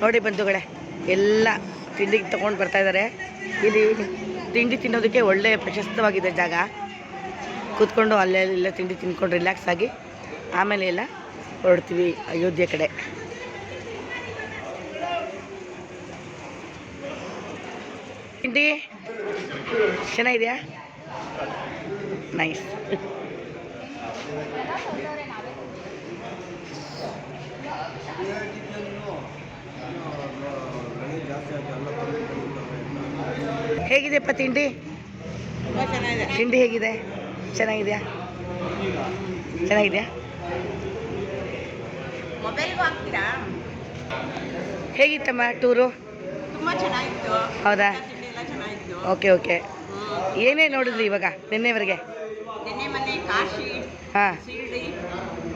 ನೋಡಿ ಬಂಧುಗಳೇ, ಎಲ್ಲ ತಿಂಡಿಗೆ ತೊಗೊಂಡು ಬರ್ತಾಯಿದ್ದಾರೆ. ಇಲ್ಲಿ ತಿಂಡಿ ತಿನ್ನೋದಕ್ಕೆ ಒಳ್ಳೆಯ ಪ್ರಶಸ್ತವಾಗಿದೆ ಜಾಗ. ಕೂತ್ಕೊಂಡು ಅಲ್ಲೇ ಇಲ್ಲ ತಿಂಡಿ ತಿನ್ಕೊಂಡು ರಿಲ್ಯಾಕ್ಸ್ ಆಗಿ ಆಮೇಲೆ ಎಲ್ಲ ಹೊರಡ್ತೀವಿ ಅಯೋಧ್ಯೆ ಕಡೆ. ತಿಂಡಿ ಚೆನ್ನಾಗಿದೆಯಾ? ನೈಸ್. ಹೇಗಿದೆಯಪ್ಪ ತಿಂಡಿ? ತಿಂಡಿ ಹೇಗಿದೆ? ಚೆನ್ನಾಗಿದೆಯಾ? ಚೆನ್ನಾಗಿದೆಯಾ? ಹೇಗಿತ್ತಮ್ಮ ಟೂರು? ತುಂಬ ಚೆನ್ನಾಗಿತ್ತು. ಹೌದಾ? ಚೆನ್ನಾಗಿತ್ತು. ಓಕೆ. ಏನೇ ನೋಡಿದ್ರಿ ಇವಾಗ ನಿನ್ನೆವರೆಗೆ? ನಿನ್ನೆ ಮೊನ್ನೆ ಕಾಶಿ, ಹಾಂ, ಶಿರ್ಡಿ.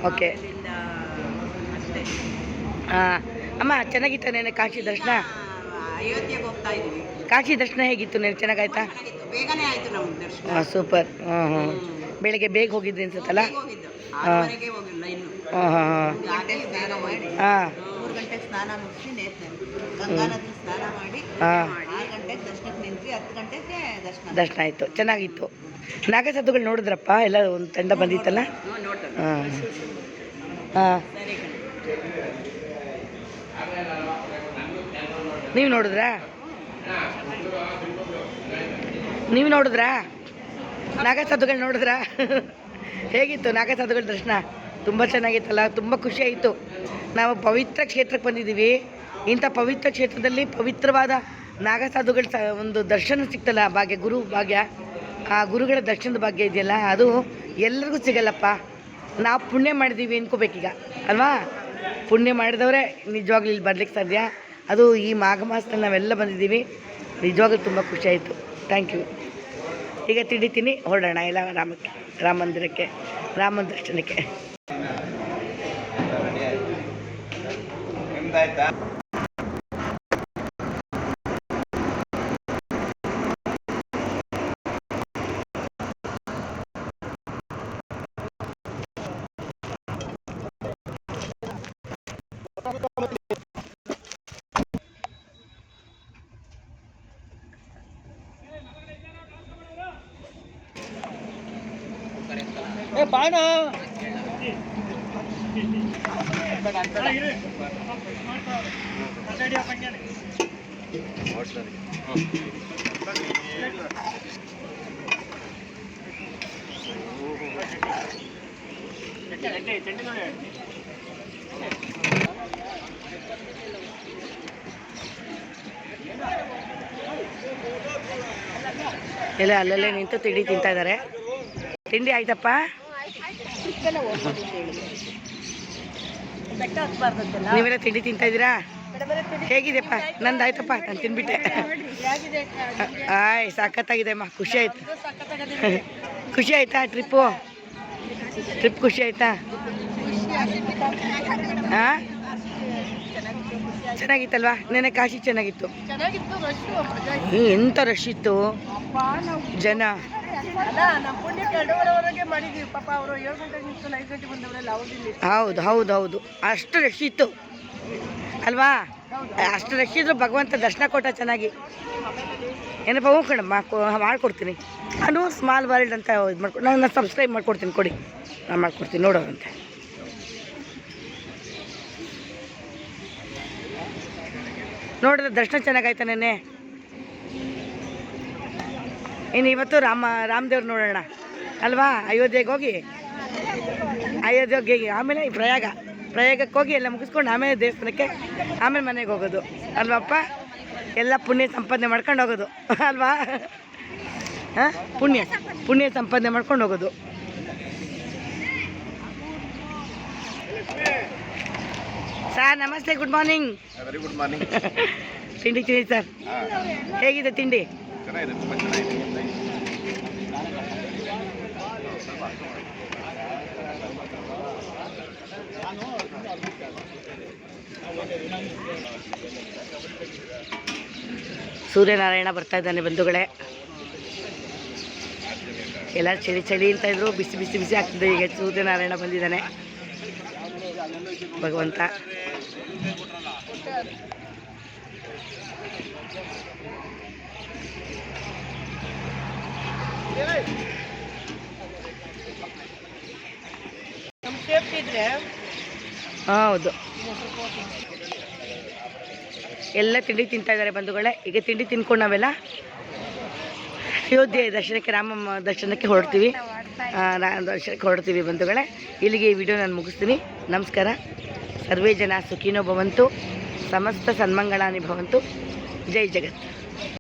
ಓಕೆ. ಅಷ್ಟೇ. ಹಾಂ ಅಮ್ಮ, ಚೆನ್ನಾಗಿತ್ತ ನೆನ್ನೆ ಕಾಶಿ ದರ್ಶನ? ಅಯೋಧ್ಯೆಗೆ ಹೋಗ್ತಾ ಇದ್ವಿ. ಕಾಶಿ ದರ್ಶನ ಹೇಗಿತ್ತು? ನೆನ್ನೆ ಚೆನ್ನಾಗಾಯ್ತಾ? ಬೇಗನೆ ಆಯ್ತು ನಮ್ಗೆ ದರ್ಶನ. ಹಾಂ, ಸೂಪರ್. ಹ್ಞೂ. ಬೆಳಿಗ್ಗೆ ಬೇಗ ಹೋಗಿದ್ರಿ ಅನ್ಸುತ್ತಲ್ಲ? ಹೋಗಿದ್ದು 6:30ಗೆ ಹೋಗಿಲ್ಲ ಇನ್ನು. ಹಾಂ. 3 ಗಂಟೆಗೆ ಸ್ನಾನ ಮುಗಿಸಿ ಗಂಗಾ ನದಿ ಸ್ನಾನ ಮಾಡಿ 6 ಗಂಟೆಗೆ ದರ್ಶನಕ್ಕೆ ನಿಂತ್ವಿ. 10 ಗಂಟೆಗೆ ದರ್ಶನ ಆಯಿತು. ಚೆನ್ನಾಗಿತ್ತು. ನಾಗಸಾಧುಗಳು ನೋಡಿದ್ರಪ್ಪ? ಎಲ್ಲ ಒಂದು ತಂಡ ಬಂದಿತ್ತಲ್ಲ? ಹಾಂ. ನೀವು ನೋಡಿದ್ರಾ? ನಾಗಸಾಧುಗಳು ನೋಡಿದ್ರಾ? ಹೇಗಿತ್ತು ನಾಗಸಾಧುಗಳ ದರ್ಶನ? ತುಂಬ ಚೆನ್ನಾಗಿತ್ತಲ್ಲ? ತುಂಬ ಖುಷಿಯಾಯಿತು. ನಾವು ಪವಿತ್ರ ಕ್ಷೇತ್ರಕ್ಕೆ ಬಂದಿದ್ದೀವಿ. ಇಂಥ ಪವಿತ್ರ ಕ್ಷೇತ್ರದಲ್ಲಿ ಪವಿತ್ರವಾದ ನಾಗಸಾಧುಗಳ ಒಂದು ದರ್ಶನ ಸಿಗ್ತಲ್ಲ, ಭಾಗ್ಯ, ಗುರು ಭಾಗ್ಯ. ಆ ಗುರುಗಳ ದರ್ಶನದ ಭಾಗ್ಯ ಇದೆಯಲ್ಲ, ಅದು ಎಲ್ಲರಿಗೂ ಸಿಗಲ್ಲಪ್ಪ. ನಾವು ಪುಣ್ಯ ಮಾಡಿದ್ದೀವಿ ಅಂದ್ಕೋಬೇಕೀಗ ಅಲ್ವಾ? ಪುಣ್ಯ ಮಾಡಿದವರೇ ನಿಜವಾಗ್ಲೂ ಇಲ್ಲಿ ಬರ್ಲಿಕ್ಕೆ ಸಾಧ್ಯ. ಅದು ಈ ಮಾಘ ಮಾಸದಲ್ಲಿ ನಾವೆಲ್ಲ ಬಂದಿದ್ದೀವಿ. ನಿಜವಾಗ್ಲೂ ತುಂಬ ಖುಷಿಯಾಯಿತು. Thank you. ಈಗ ತಿಂಡಿ ಹೊರಡೋಣ ಎಲ್ಲ ರಾಮ ಮಂದಿರಕ್ಕೆ, ರಾಮನ ದರ್ಶನಕ್ಕೆ. ಬಾಣ ಎಲ್ಲ ಅಲ್ಲಲ್ಲೇ ನಿಂತು ತಿಂಡಿ ತಿಂತಾ ಇದ್ದಾರೆ. ತಿಂಡಿ ಆಯ್ತಪ್ಪ? ನೀವೆಲ್ಲ ತಿಂಡಿ ತಿಂತಾ ಇದ್ದೀರಾ? ಹೇಗಿದೆಪ್ಪ? ನಂದು ಆಯ್ತಪ್ಪ, ನಾನು ತಿನ್ಬಿಟ್ಟೆ. ಸಖತ್ತಾಗಿದೆ ಅಮ್ಮ. ಖುಷಿ ಆಯ್ತು. ಖುಷಿ ಆಯ್ತಾ? ಟ್ರಿಪ್ ಖುಷಿ ಆಯ್ತಾ? ಹಾಂ, ಚೆನ್ನಾಗಿತ್ತಲ್ವಾ? ನೆನ್ನೆ ಕಾಶಿ ಚೆನ್ನಾಗಿತ್ತು. ಎಂಥ ರಶ್ ಇತ್ತು ಜನ. ಹೌದು ಅಷ್ಟು ರಶ್ ಇತ್ತು ಅಲ್ವಾ? ಅಷ್ಟು ರಶ್ ಇದ್ರು ಭಗವಂತ ದರ್ಶನ ಕೊಟ್ಟ ಚೆನ್ನಾಗಿ. ಏನಪ್ಪ? ಹ್ಞೂ ಕಣಮ್ಮ, ಮಾಡ್ಕೊಡ್ತೀನಿ. ನಾನು ಸ್ಮಾಲ್ ವರ್ಲ್ಡ್ ಅಂತ ಇದು ಮಾಡ್ಕೊಂಡು ನಾನು ಸಬ್ಸ್ಕ್ರೈಬ್ ಮಾಡ್ಕೊಡ್ತೀನಿ. ಕೊಡಿ, ನಾನು ಮಾಡ್ಕೊಡ್ತೀನಿ, ನೋಡೋರಂತೆ. ನೋಡಿದ್ರೆ ದರ್ಶನ ಚೆನ್ನಾಗಾಯ್ತಾ ನೆನ್ನೆ? ಇನ್ನು ಇವತ್ತು ರಾಮದೇವ್ರು ನೋಡೋಣ ಅಲ್ವಾ? ಅಯೋಧ್ಯೆಗೆ ಹೋಗಿ ಆಮೇಲೆ ಪ್ರಯಾಗಕ್ಕೆ ಹೋಗಿ ಎಲ್ಲ ಮುಗಿಸ್ಕೊಂಡು ಆಮೇಲೆ ದೇವಸ್ಥಾನಕ್ಕೆ, ಆಮೇಲೆ ಮನೆಗೆ ಹೋಗೋದು ಅಲ್ವಪ್ಪ? ಎಲ್ಲ ಪುಣ್ಯ ಸಂಪಾದನೆ ಮಾಡ್ಕೊಂಡು ಹೋಗೋದು ಅಲ್ವಾ? ಹಾಂ, ಪುಣ್ಯ ಸಂಪಾದನೆ ಮಾಡ್ಕೊಂಡು ಹೋಗೋದು. ಸರ್ ನಮಸ್ತೆ, good morning. Very good morning. ತಿಂಡಿ ಸರ್, ಹೇಗಿದೆ ತಿಂಡಿ? ಸೂರ್ಯನಾರಾಯಣ ಬರ್ತಾ ಇದ್ದಾನೆ ಬಂಧುಗಳೇ. ಎಲ್ಲ ಚಳಿ ಅಂತ ಇದ್ರು, ಬಿಸಿ ಆಗ್ತಿದೆ. ಈಗ ಸೂರ್ಯನಾರಾಯಣ ಬಂದಿದ್ದಾನೆ. ಭಗವಂತ ಹೌದು, ಎಲ್ಲ ತಿಂಡಿ ತಿಂತಾ ಇದ್ದಾರೆ ಬಂಧುಗಳೇ. ಈಗ ತಿಂಡಿ ತಿನ್ಕೊಂಡು ನಾವೆಲ್ಲ ಅಯೋಧ್ಯೆ ದರ್ಶನಕ್ಕೆ, ರಾಮ ದರ್ಶನಕ್ಕೆ ಹೊರಡ್ತೀವಿ. ದರ್ಶನಕ್ಕೆ ಹೊರಡ್ತೀವಿ ಬಂಧುಗಳೇ. ಇಲ್ಲಿಗೆ ಈ ವಿಡಿಯೋ ನಾನು ಮುಗಿಸ್ತೀನಿ. ನಮಸ್ಕಾರ. ಸರ್ವೇ ಜನ ಸುಖಿನೋ ಭವಂತು, ಸಮಸ್ತ ಸನ್ಮಂಗಳಾನಿ ಭವಂತು. ಜೈ ಜಗತ್.